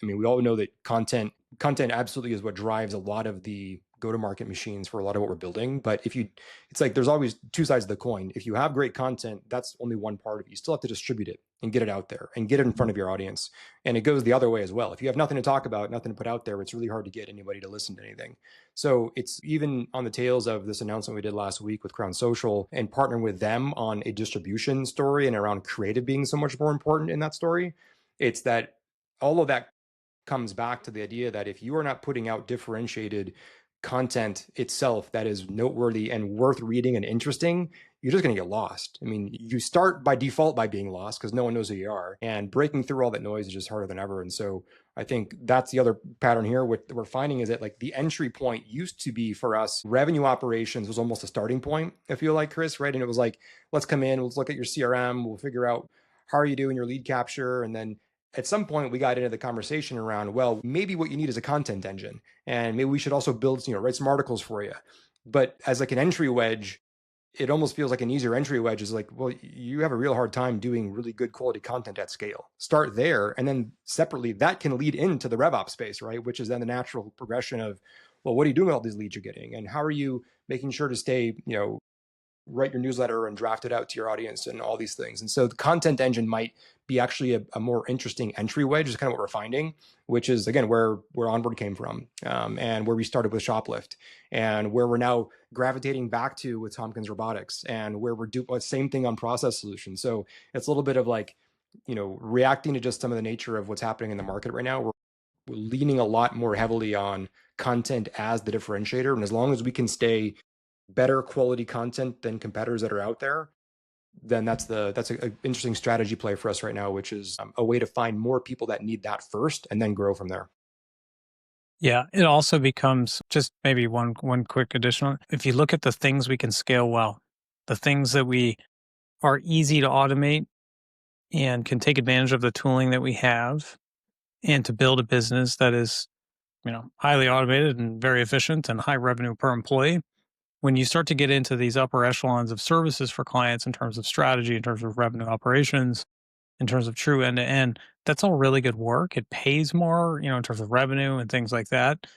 I mean, we all know that content absolutely is what drives a lot of the go-to-market machines for a lot of what we're building. But it's like there's always two sides of the coin. If you have great content, that's only one part of it. You still have to distribute it and get it out there and get it in front of your audience. And it goes the other way as well. If you have nothing to talk about, nothing to put out there, it's really hard to get anybody to listen to anything. So it's even on the tails of this announcement we did last week with Crown Social and partnering with them on a distribution story and around creative being so much more important in that story. It's that all of that comes back to the idea that if you are not putting out differentiated content itself that is noteworthy and worth reading and interesting, you're just going to get lost. I mean, you start by default by being lost because no one knows who you are, and breaking through all that noise is just harder than ever. And so I think that's the other pattern here. What we're finding is that like the entry point used to be for us, revenue operations was almost a starting point, I feel like, Chris, right? And it was like, let's come in, let's look at your CRM, we'll figure out how are you doing your lead capture, and then at some point we got into the conversation around, well, maybe what you need is a content engine, and maybe we should also build, write some articles for you. But as like an entry wedge, it almost feels like an easier entry wedge is like, well, you have a real hard time doing really good quality content at scale. Start there, and then separately that can lead into the RevOps space, right? Which is then the natural progression of, well, what are you doing with all these leads you're getting, and how are you making sure to stay, write your newsletter and draft it out to your audience and all these things. And so the content engine might be actually a more interesting entry wedge is kind of what we're finding, which is, again, where Onboard came from, and where we started with Shoplift, and where we're now gravitating back to with Tompkins Robotics, and where we're doing the same thing on process solutions. So it's a little bit of like, reacting to just some of the nature of what's happening in the market right now. We're leaning a lot more heavily on content as the differentiator. And as long as we can stay better quality content than competitors that are out there, then that's an interesting strategy play for us right now, which is a way to find more people that need that first and then grow from there. Yeah, it also becomes just maybe one quick additional. If you look at the things we can scale well, the things that we are easy to automate and can take advantage of the tooling that we have and to build a business that is, highly automated and very efficient and high revenue per employee. When you start to get into these upper echelons of services for clients in terms of strategy, in terms of revenue operations, in terms of true end to end, that's all really good work. It pays more, in terms of revenue and things like that.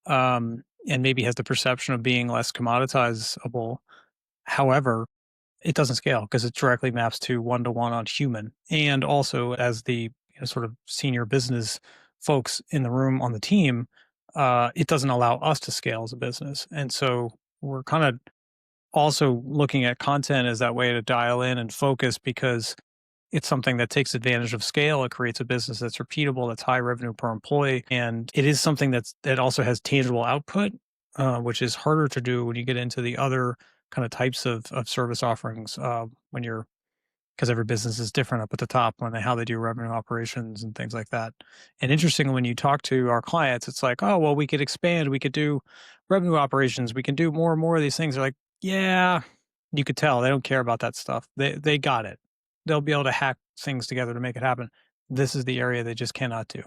And maybe has the perception of being less commoditizable. However, it doesn't scale because it directly maps to one-to-one on human. And also as the sort of senior business folks in the room on the team, it doesn't allow us to scale as a business. And so we're kind of also looking at content as that way to dial in and focus because it's something that takes advantage of scale. It creates a business that's repeatable, that's high revenue per employee. And it is something that also has tangible output, which is harder to do when you get into the other kind of types of service offerings because every business is different up at the top how they do revenue operations and things like that. And interestingly, when you talk to our clients, it's like, oh, well, we could expand, we could do revenue operations, we can do more and more of these things. They're like, yeah, you could tell they don't care about that stuff. They got it. They'll be able to hack things together to make it happen. This is the area they just cannot do.